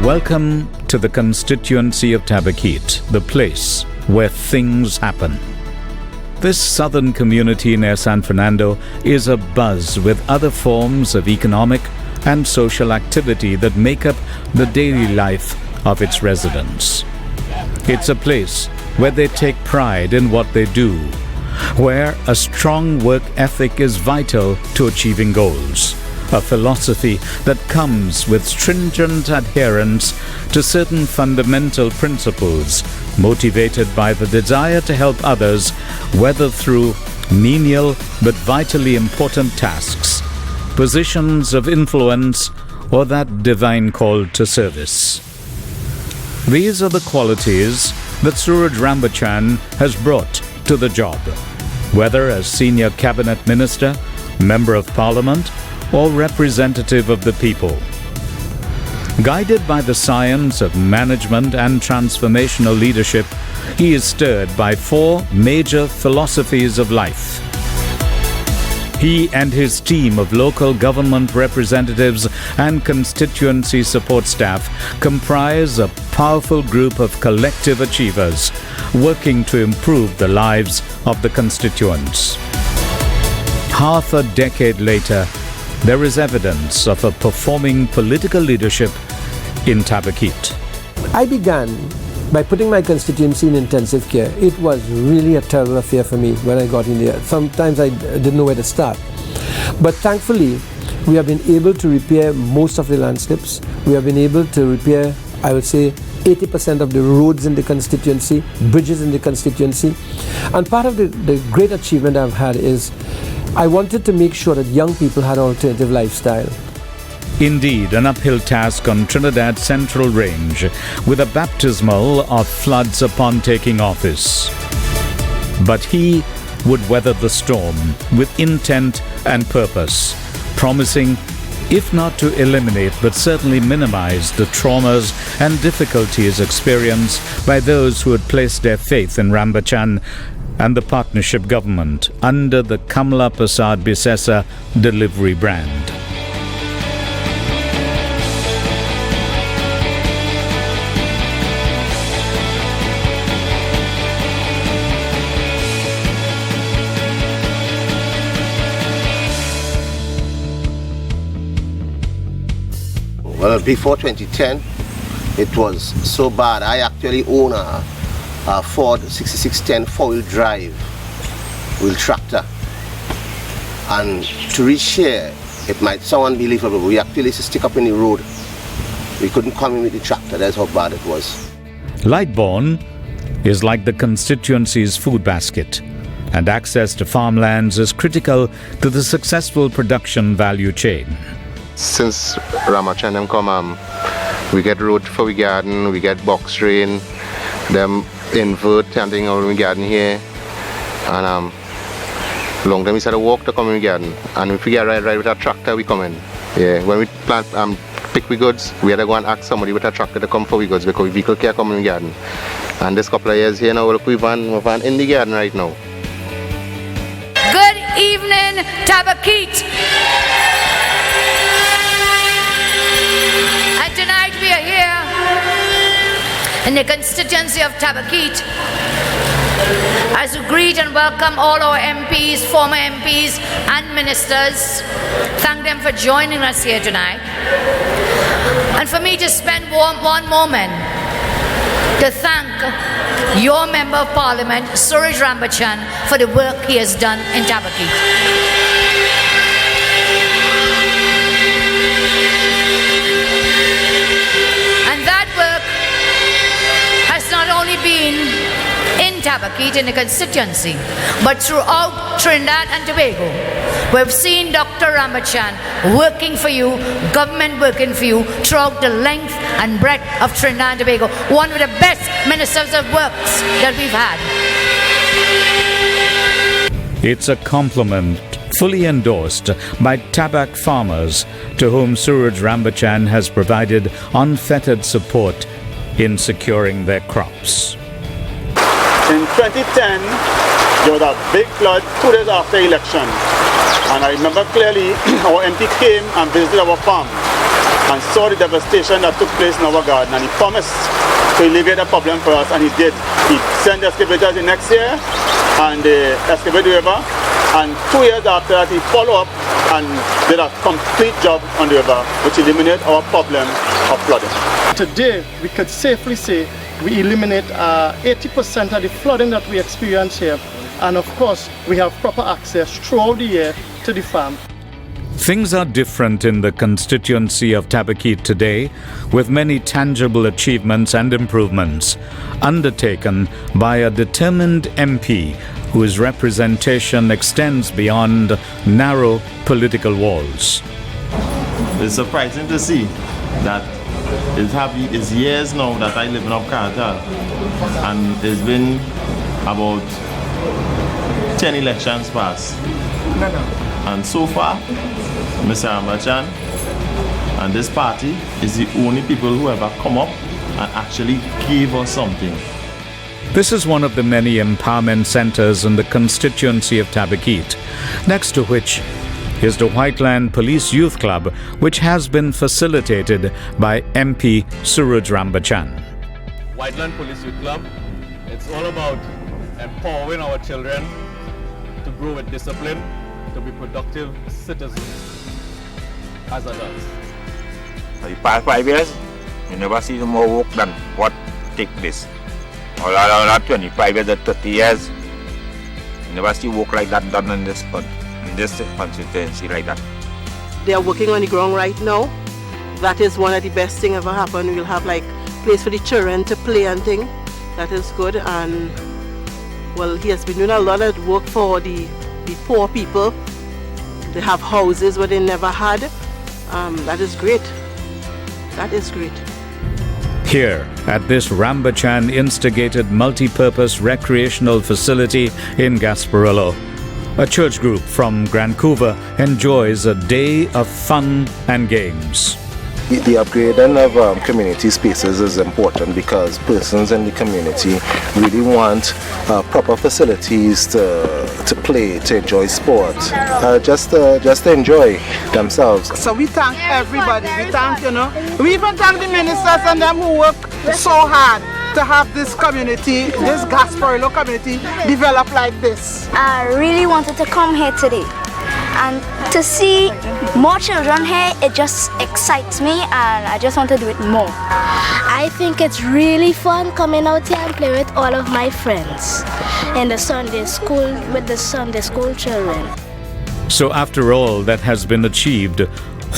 Welcome to the constituency of Tabakit, the place where things happen. This southern community near San Fernando is abuzz with other forms of economic and social activity that make up the daily life of its residents. It's a place where they take pride in what they do, where a strong work ethic is vital to achieving goals, a philosophy that comes with stringent adherence to certain fundamental principles, motivated by the desire to help others weather through menial but vitally important tasks, positions of influence, or that divine call to service. These are the qualities that Suruj Rambachan has brought to the job, whether as senior cabinet minister, member of parliament, or representative of the people. Guided by the science of management and transformational leadership, he is stirred by four major philosophies of life. He and his team of local government representatives and constituency support staff comprise a powerful group of collective achievers working to improve the lives of the constituents. Half a decade later, there is evidence of a performing political leadership in Tabakit. I began by putting my constituency in intensive care. It was really a terrible affair for me when I got in there. Sometimes I didn't know where to start. But thankfully, we have been able to repair most of the landscapes. We have been able to repair, I would say, 80% of the roads in the constituency, bridges in the constituency. And part of the great achievement I've had is I wanted to make sure that young people had an alternative lifestyle. Indeed, an uphill task on Trinidad's Central Range, with a baptismal of floods upon taking office. But he would weather the storm with intent and purpose, promising, if not to eliminate, but certainly minimize the traumas and difficulties experienced by those who had placed their faith in Rambachan and the partnership government under the Kamala Prasad Bisesa delivery brand. Well, before 2010, it was so bad. I actually own a Ford 6610 four-wheel drive wheel tractor. And to reach here, it might sound unbelievable, but we actually used to stick up in the road. We couldn't come in with the tractor, that's how bad it was. Lightbourne is like the constituency's food basket, and access to farmlands is critical to the successful production value chain. Since Rambachan them come, we get road for we garden, we get box drain, them invert and thing over we garden here, and long time we start to walk to come in garden, and if we get right with a tractor we come in. Yeah, when we plant pick we goods, we had to go and ask somebody with a tractor to come for we goods because vehicle can't come in garden. And this couple of years here now, look, we van in the garden right now. Good evening, Tabakit. And tonight we are here in the constituency of Tabakit as we greet and welcome all our MPs, former MPs and ministers. Thank them for joining us here tonight. And for me to spend one moment to thank your Member of Parliament, Suruj Rambachan, for the work he has done in Tabakit. Been in Tabakit in the constituency, but throughout Trinidad and Tobago. We've seen Dr. Rambachan working for you, government working for you throughout the length and breadth of Trinidad and Tobago. One of the best ministers of works that we've had. It's a compliment fully endorsed by Tabak farmers to whom Suruj Rambachan has provided unfettered support in securing their crops. In 2010, there was a big flood 2 days after election. And I remember clearly our MP came and visited our farm. and saw the devastation that took place in our garden, and he promised to alleviate the problem for us, and he did. He sent the excavators the next year, and they excavated the river, and 2 years after that he followed up and did a complete job on the river, which eliminated our problem of flooding. Today, we could safely say we eliminate 80% of the flooding that we experience here, and of course we have proper access throughout the year to the farm. Things are different in the constituency of Tabaquite today, with many tangible achievements and improvements undertaken by a determined MP whose representation extends beyond narrow political walls. It's surprising to see that it's years now that I live in Upcartel, and it's been about 10 elections past. And so far, Mr. Rambachan and this party is the only people who ever come up and actually gave us something. This is one of the many empowerment centers in the constituency of Tabaquite, next to which is the Whiteland Police Youth Club, which has been facilitated by MP Suruj Rambachan. Whiteland Police Youth Club, it's all about empowering our children to grow with discipline, to be productive citizens as adults. For the past 5 years, we never see more work than what take place. All around 25 years or 30 years, we never see work like that done in this constituency like that. They are working on the ground right now. That is one of the best things ever happened. We'll have like place for the children to play and thing. That is good. And well, he has been doing a lot of work for the poor people. They have houses where they never had. That is great. That is great. Here, at this Rambachan instigated multi-purpose recreational facility in Gasparillo, a church group from Vancouver enjoys a day of fun and games. The upgrading of community spaces is important because persons in the community really want proper facilities to play, to enjoy sport, just to enjoy themselves. So we thank everybody. We thank, we even thank the ministers and them who work so hard to have this community, this Gasparillo community, develop like this. I really wanted to come here today. And to see more children here, it just excites me, and I just want to do it more. I think it's really fun coming out here and play with all of my friends in the Sunday school, with the Sunday school children. So after all that has been achieved,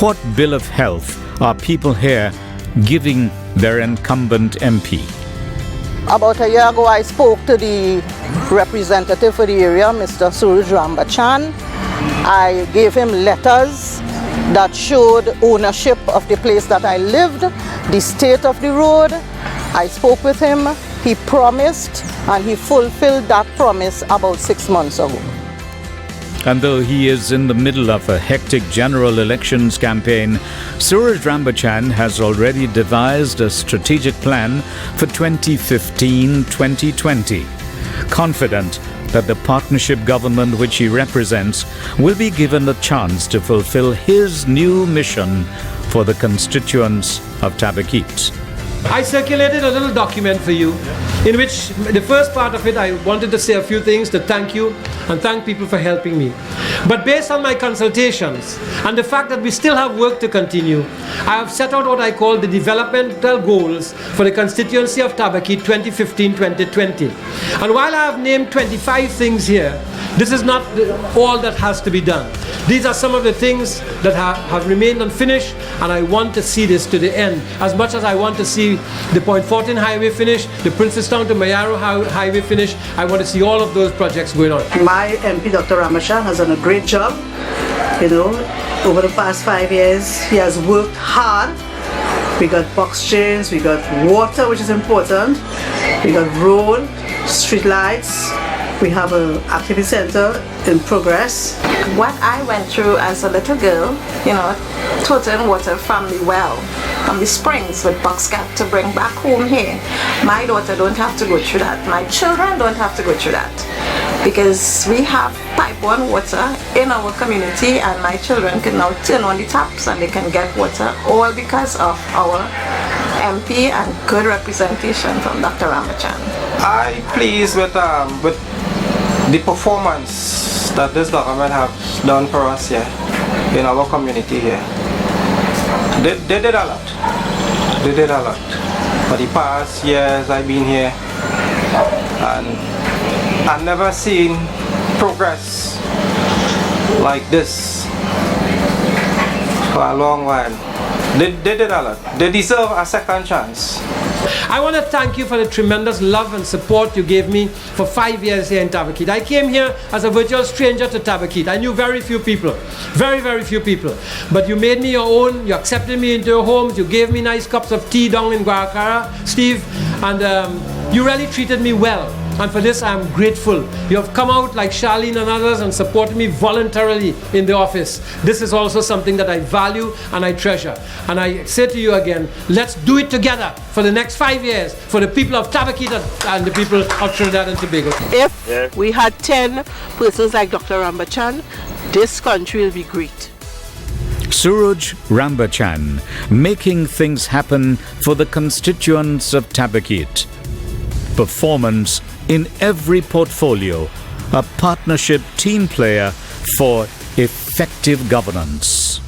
what bill of health are people here giving their incumbent MP? About a year ago, I spoke to the representative for the area, Mr. Suruj Rambachan. I gave him letters that showed ownership of the place that I lived, the state of the road. I spoke with him, he promised, and he fulfilled that promise about 6 months ago. And though he is in the middle of a hectic general elections campaign, Suruj Rambachan has already devised a strategic plan for 2015-2020, confident that the partnership government which he represents will be given a chance to fulfill his new mission for the constituents of Tabaquite. I circulated a little document for you in which the first part of it I wanted to say a few things to thank you and thank people for helping me. But based on my consultations and the fact that we still have work to continue, I have set out what I call the developmental goals for the constituency of Tabaquite 2015-2020. And while I have named 25 things here, this is not all that has to be done. These are some of the things that have remained unfinished, and I want to see this to the end. As much as I want to see the Point Fortin Highway finished, the Princestown to Mayaro Highway finished, I want to see all of those projects going on. My MP, Dr. Rambachan, has done a great job. Over the past 5 years, he has worked hard. We got box drains, we got water, which is important. We got road, street lights. We have an activity center in progress. What I went through as a little girl, toting water from the well, from the springs with box cap to bring back home here. My daughter don't have to go through that. My children don't have to go through that. because we have pipe-borne water in our community, and my children can now turn on the taps and they can get water, all because of our MP and good representation from Dr. Rambachan. I'm pleased with the performance that this government have done for us here in our community here. They did a lot. They did a lot. For the past years I've been here, and I've never seen progress like this for a long while. They did a lot. They deserve a second chance. I want to thank you for the tremendous love and support you gave me for 5 years here in Tabaquite. I came here as a virtual stranger to Tabaquite. I knew very few people, very, very few people. But you made me your own, you accepted me into your homes, you gave me nice cups of tea down in Guacara, Steve, and you really treated me well. And for this, I'm grateful. You have come out like Charlene and others and supported me voluntarily in the office. This is also something that I value and I treasure. And I say to you again, let's do it together for the next 5 years for the people of Tabaquite and the people of Trinidad and Tobago. If we had 10 persons like Dr. Rambachan, this country will be great. Suruj Rambachan, making things happen for the constituents of Tabaquite. Performance in every portfolio, a partnership team player for effective governance.